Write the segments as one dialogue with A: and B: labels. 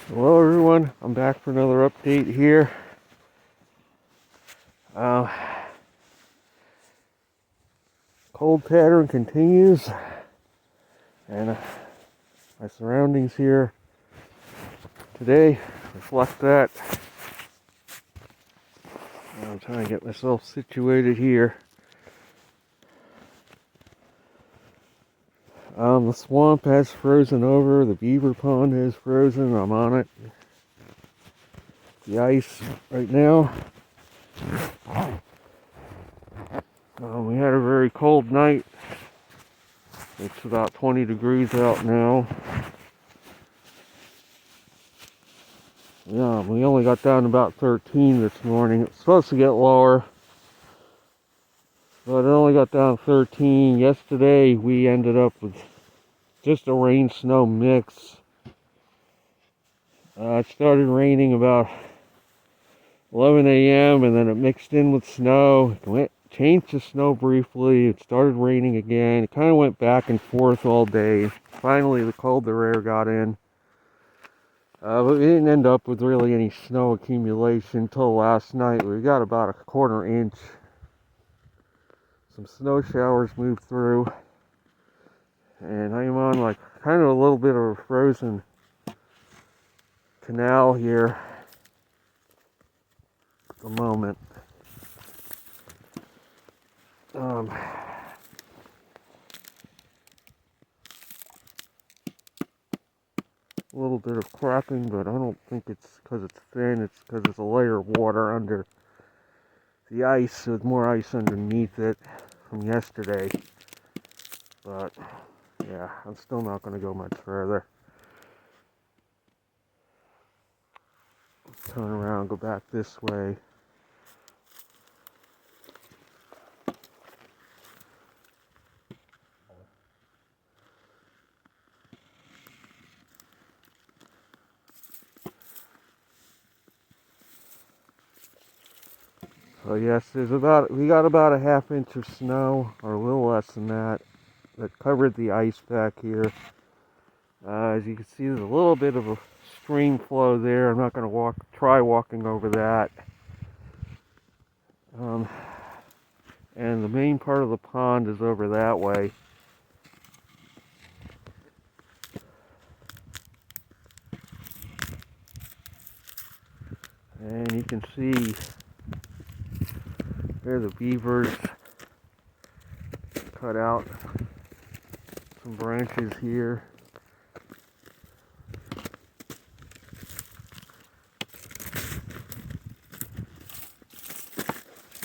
A: Hello everyone, I'm back for another update here. Uh, Cold pattern continues, and my surroundings here today reflect that. I'm trying to get myself situated here. The swamp has frozen over, the beaver pond is frozen, I'm on it. The ice right now. We had a very cold night. It's about 20 degrees out now. Yeah, we only got down to about 13 this morning. It's supposed to get lower, but it only got down to 13. Yesterday we ended up with just a rain-snow mix. It started raining about 11 a.m. and then it mixed in with snow. Changed to snow briefly. It started raining again. It kind of went back and forth all day. Finally, the colder air got in. But we didn't end up with really any snow accumulation until last night. We got about a quarter inch. Some snow showers moved through. And I'm on like kind of a little bit of a frozen canal here at the moment. A little bit of cracking, but I don't think it's because it's thin. It's because it's a layer of water under the ice with more ice underneath it from yesterday. But yeah, I'm still not going to go much further. Turn around, go back this way. So yes, we got about a half inch of snow, or a little less than that covered the ice back here. As you can see, there's a little bit of a stream flow there. I'm not going to try walking over that. And the main part of the pond is over that way. And you can see there the beavers cut out some branches here.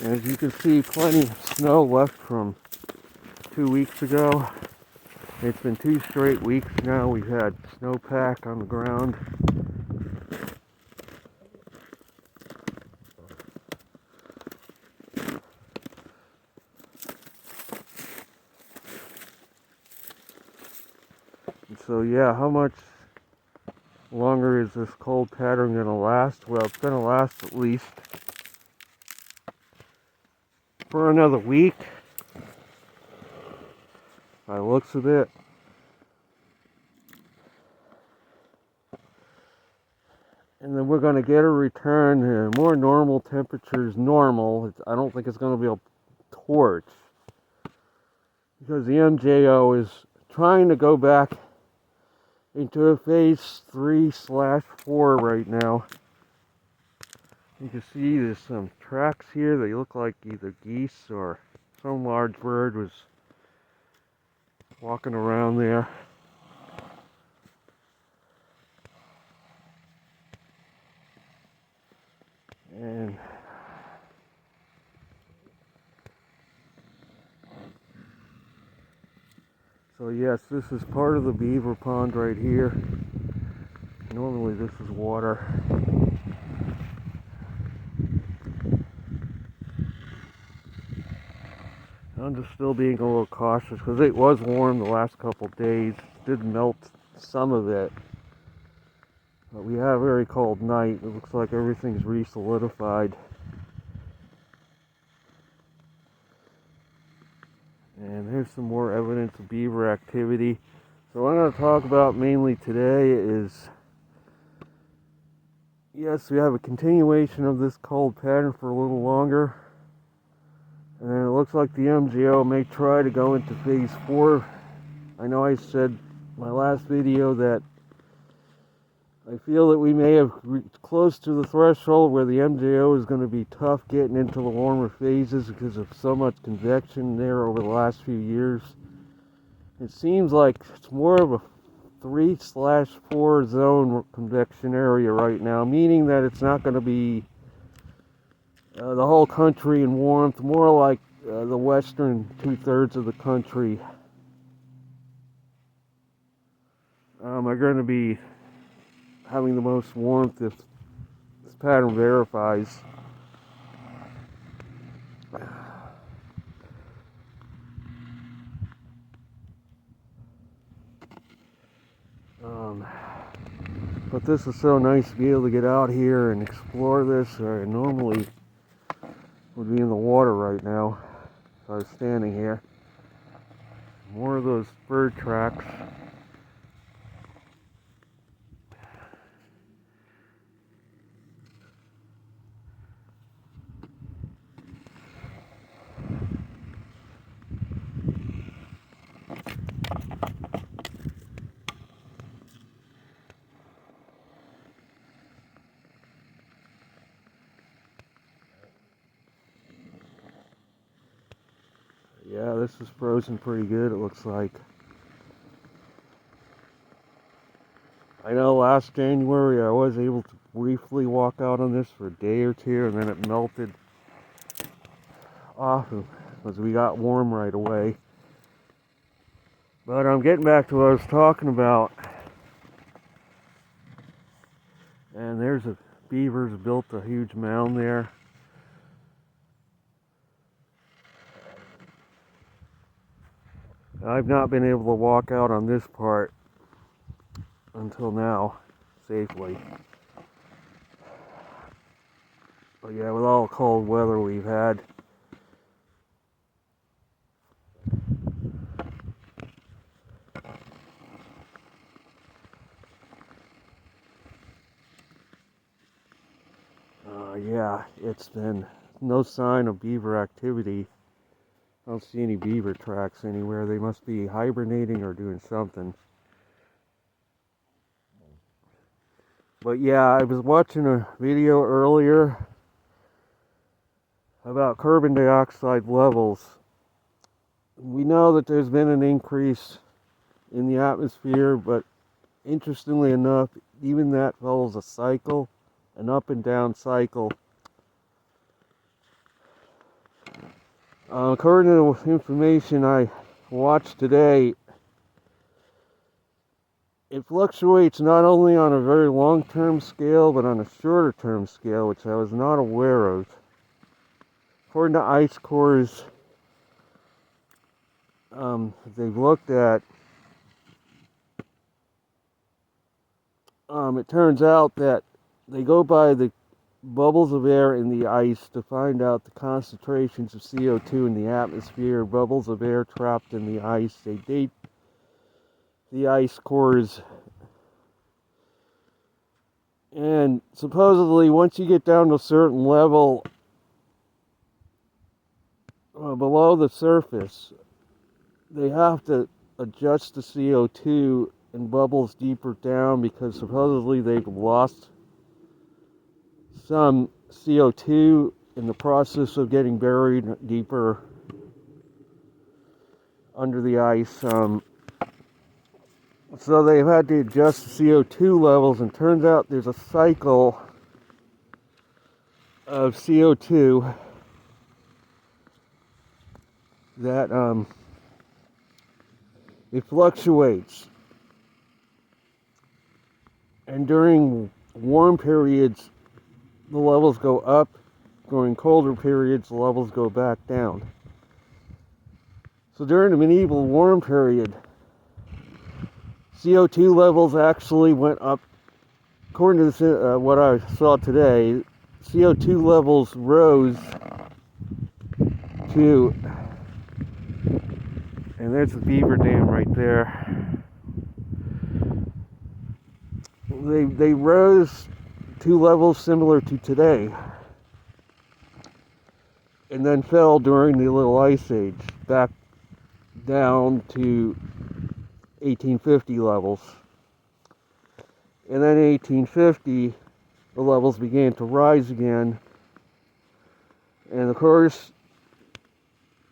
A: As you can see, plenty of snow left from 2 weeks ago. It's been 2 straight weeks now. We've had snowpack on the ground. And so yeah, how much longer is this cold pattern going to last? Well, it's going to last at least for another week, by the looks of it. And then we're going to get a return to more normal temperatures. I don't think it's going to be a torch, because the MJO is trying to go back into a phase 3/4 right now. You can see there's some tracks here. They look like either geese or some large bird was walking around there. And so yes, this is part of the beaver pond right here. Normally this is water. I'm just still being a little cautious because it was warm the last couple days. It did melt some of it. But we had a very cold night. It looks like everything's re-solidified. And here's some more evidence of beaver activity. So what I'm going to talk about mainly today is yes, we have a continuation of this cold pattern for a little longer. And then it looks like the MJO may try to go into phase 4. I know I said in my last video that I feel that we may have reached close to the threshold where the MJO is going to be tough getting into the warmer phases because of so much convection there over the last few years. It seems like it's more of a 3/4 zone convection area right now, meaning that it's not going to be the whole country in warmth, more like the western 2/3 of the country are going to be having the most warmth if this pattern verifies. But this is so nice to be able to get out here and explore this. I normally would be in the water right now if I was standing here. More of those bird tracks. Yeah, this is frozen pretty good, it looks like. I know last January I was able to briefly walk out on this for a day or two, and then it melted off because we got warm right away. But I'm getting back to what I was talking about. And there's a beavers built a huge mound there. I've not been able to walk out on this part until now safely. But yeah, with all the cold weather we've had, yeah, it's been no sign of beaver activity. I don't see any beaver tracks anywhere. They must be hibernating or doing something. But yeah, I was watching a video earlier about carbon dioxide levels. We know that there's been an increase in the atmosphere, but interestingly enough, even that follows a cycle, an up and down cycle. According to the information I watched today, it fluctuates not only on a very long-term scale, but on a shorter-term scale, which I was not aware of. According to ice cores they've looked at, it turns out that they go by the bubbles of air in the ice to find out the concentrations of CO2 in the atmosphere, bubbles of air trapped in the ice. They date the ice cores, and supposedly once you get down to a certain level below the surface, they have to adjust the CO2 in bubbles deeper down because supposedly they've lost some CO2 in the process of getting buried deeper under the ice. So they've had to adjust the CO2 levels, and turns out there's a cycle of CO2 that it fluctuates. And during warm periods, the levels go up. During colder periods, the levels go back down. So during the medieval warm period, CO2 levels actually went up. According to what I saw today, CO2 levels rose to, and there's the beaver dam right there. They rose CO2 levels similar to today, and then fell during the Little Ice Age back down to 1850 levels. And then in 1850, the levels began to rise again. And of course,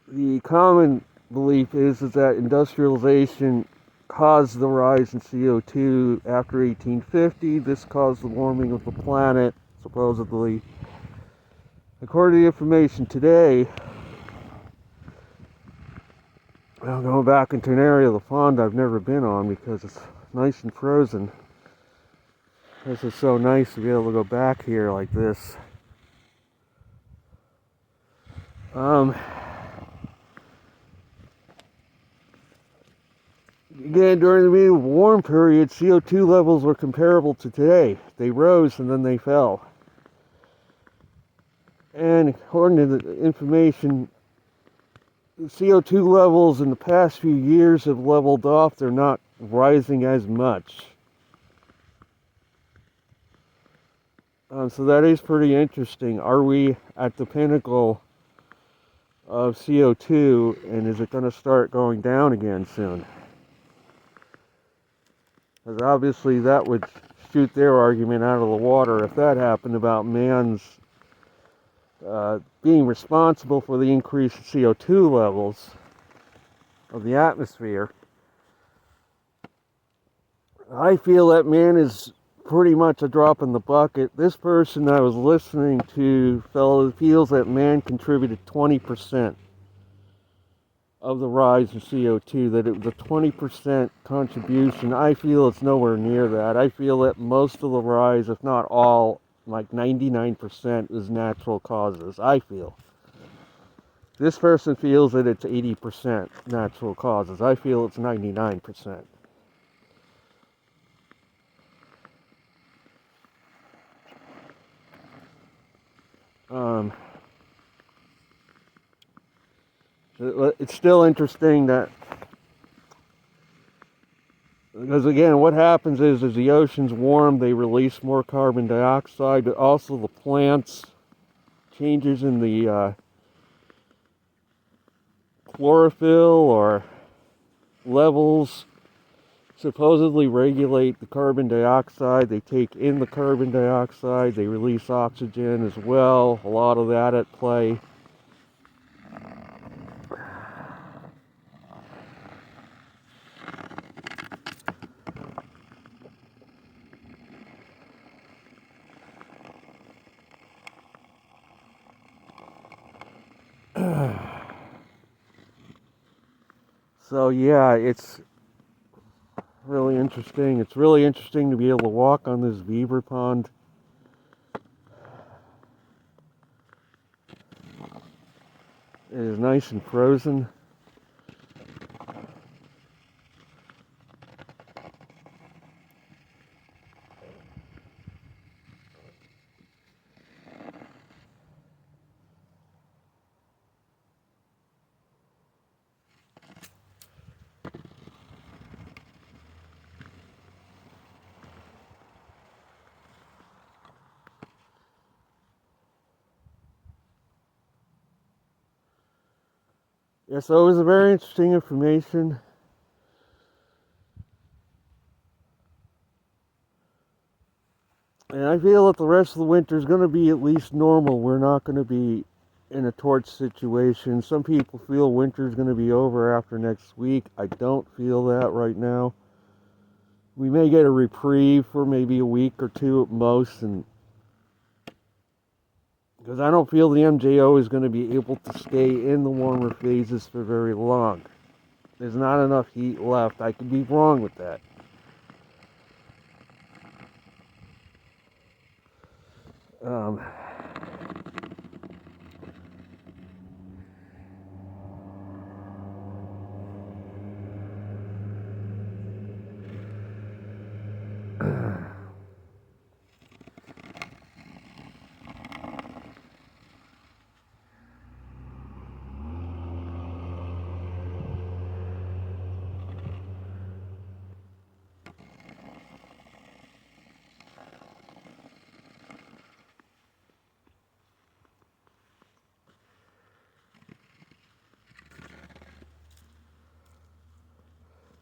A: the common belief is that industrialization caused the rise in CO2 after 1850. This caused the warming of the planet, supposedly. According to the information today, I'm going back into an area of the pond I've never been on because it's nice and frozen. This is so nice to be able to go back here like this. Again, during the medium warm period, CO2 levels were comparable to today. They rose and then they fell. And according to the information, the CO2 levels in the past few years have leveled off. They're not rising as much. So that is pretty interesting. Are we at the pinnacle of CO2, and is it going to start going down again soon? Because obviously that would shoot their argument out of the water if that happened about man's being responsible for the increase in CO2 levels of the atmosphere. I feel that man is pretty much a drop in the bucket. This person I was listening to feels that man contributed 20% of the rise in CO2, that it was a 20% contribution. I feel it's nowhere near that. I feel that most of the rise, if not all, like 99%, is natural causes. I feel. This person feels that it's 80% natural causes. I feel it's 99%. It's still interesting that, because again, what happens is as the oceans warm, they release more carbon dioxide, but also the plants, changes in the chlorophyll or levels supposedly regulate the carbon dioxide. They take in the carbon dioxide, they release oxygen as well, a lot of that at play. So yeah, it's really interesting. It's really interesting to be able to walk on this beaver pond. It is nice and frozen. Yeah, so it was a very interesting information. And I feel that the rest of the winter is going to be at least normal. We're not going to be in a torch situation. Some people feel winter is going to be over after next week. I don't feel that right now. We may get a reprieve for maybe a week or two at most, and because I don't feel the MJO is going to be able to stay in the warmer phases for very long. There's not enough heat left. I could be wrong with that.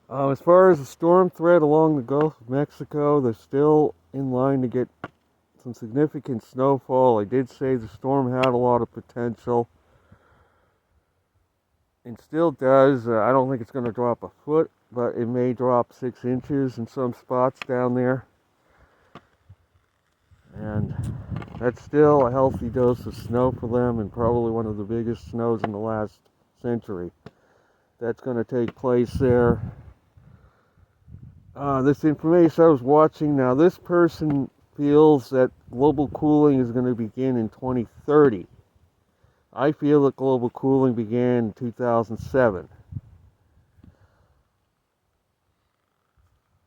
A: As far as the storm threat along the Gulf of Mexico, they're still in line to get some significant snowfall. I did say the storm had a lot of potential and still does. I don't think it's going to drop a foot, but it may drop 6 inches in some spots down there. And that's still a healthy dose of snow for them, and probably one of the biggest snows in the last century. That's going to take place there. This information I was watching now, this person feels that global cooling is going to begin in 2030. I feel that global cooling began in 2007.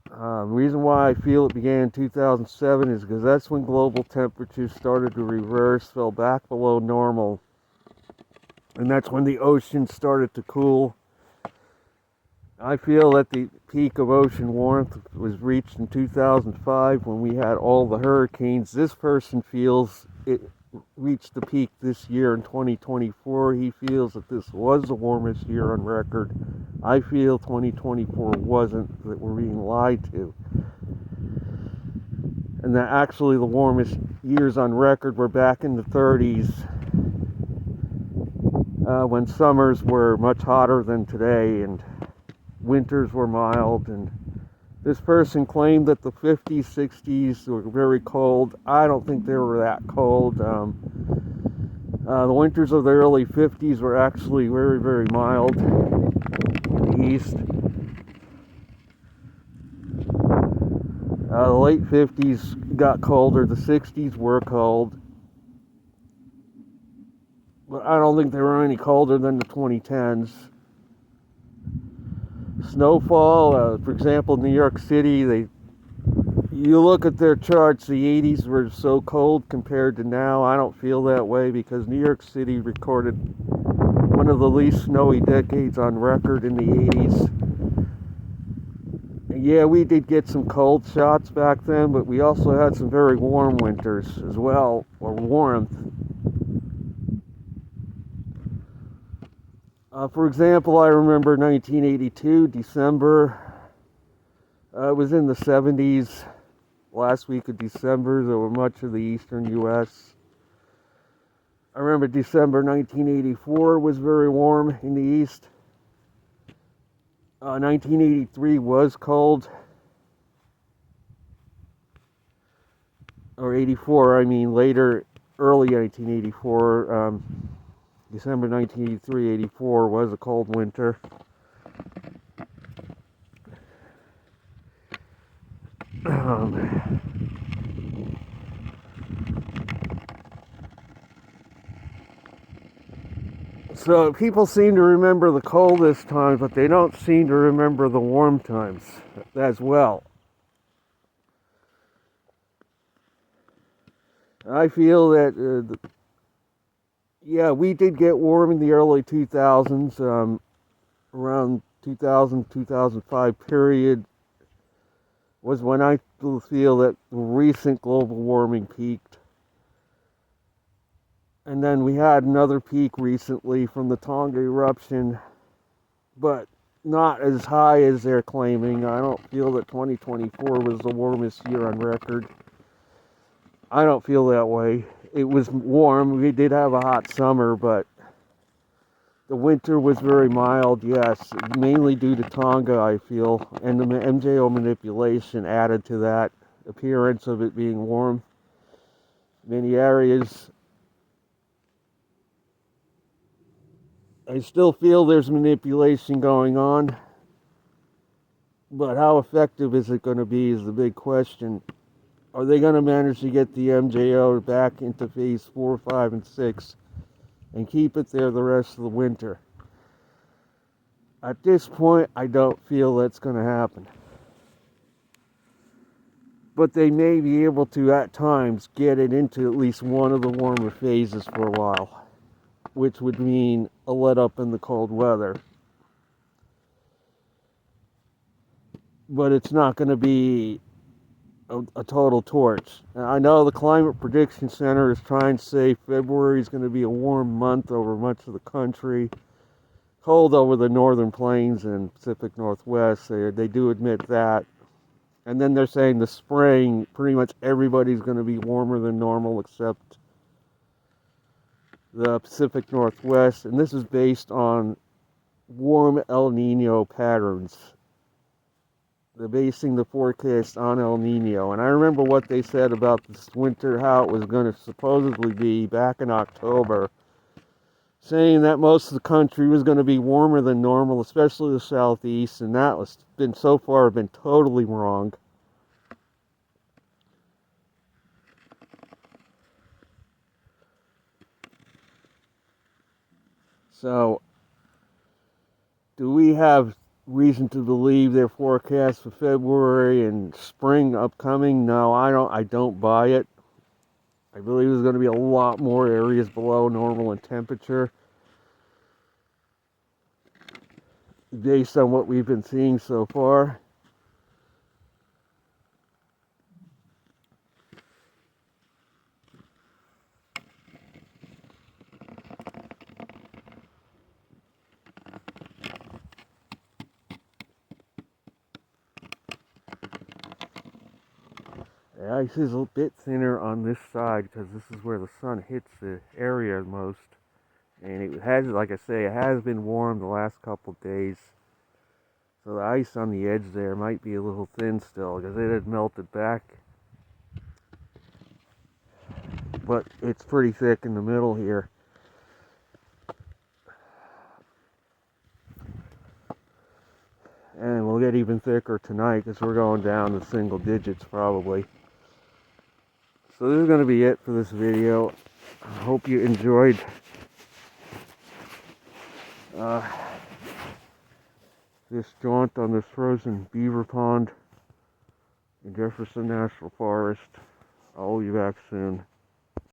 A: The reason why I feel it began in 2007 is because that's when global temperatures started to reverse, fell back below normal, and that's when the ocean started to cool. I feel that the peak of ocean warmth was reached in 2005 when we had all the hurricanes. This person feels it reached the peak this year in 2024. He feels that this was the warmest year on record. I feel 2024 wasn't, that we're being lied to. And that actually the warmest years on record were back in the 30s, when summers were much hotter than today and winters were mild. And this person claimed that the 50s, 60s were very cold. I don't think they were that cold. The winters of the early 50s were actually very, very mild in the east. The late 50s got colder. The 60s were cold. But I don't think they were any colder than the 2010s. Snowfall, for example, New York City, you look at their charts, the 80s were so cold compared to now. I don't feel that way because New York City recorded one of the least snowy decades on record in the 80s. Yeah, we did get some cold shots back then, but we also had some very warm winters as well, or warmth. For example, I remember 1982, December. It was in the 70s, last week of December, over much of the eastern U.S. I remember December 1984 was very warm in the east. 1983 was cold. Or 84, I mean, later, early 1984. December 1983, 84 was a cold winter. So people seem to remember the coldest times, but they don't seem to remember the warm times as well. I feel that, yeah, we did get warm in the early 2000s, around 2000, 2005 period was when I feel that recent global warming peaked. And then we had another peak recently from the Tonga eruption, but not as high as they're claiming. I don't feel that 2024 was the warmest year on record. I don't feel that way. It was warm. We did have a hot summer, but the winter was very mild, yes, mainly due to Tonga, I feel, and the MJO manipulation added to that appearance of it being warm. Many areas, I still feel there's manipulation going on, but how effective is it going to be is the big question. Are they going to manage to get the MJO back into phase 4, 5, and 6 and keep it there the rest of the winter? At this point, I don't feel that's going to happen. But they may be able to, at times, get it into at least one of the warmer phases for a while, which would mean a let up in the cold weather. But it's not going to be a total torch. I know the Climate Prediction Center is trying to say February is going to be a warm month over much of the country. cold over the northern plains and Pacific Northwest. They do admit that. And then they're saying the spring, pretty much everybody's going to be warmer than normal except the Pacific Northwest. And this is based on warm El Nino patterns. They're basing the forecast on El Nino. And I remember what they said about this winter, how it was going to supposedly be back in October, saying that most of the country was going to be warmer than normal, especially the southeast, and that was been so far been totally wrong. So, do we have reason to believe their forecast for February and spring upcoming? No, I don't buy it. I believe there's going to be a lot more areas below normal in temperature based on what we've been seeing so far. The ice is a bit thinner on this side because this is where the sun hits the area most. And it has, like I say, it has been warm the last couple of days. So the ice on the edge there might be a little thin still because it had melted back. But it's pretty thick in the middle here. And we'll get even thicker tonight because we're going down to single digits probably. So this is going to be it for this video. I hope you enjoyed this jaunt on this frozen beaver pond in Jefferson National Forest. I'll be back soon.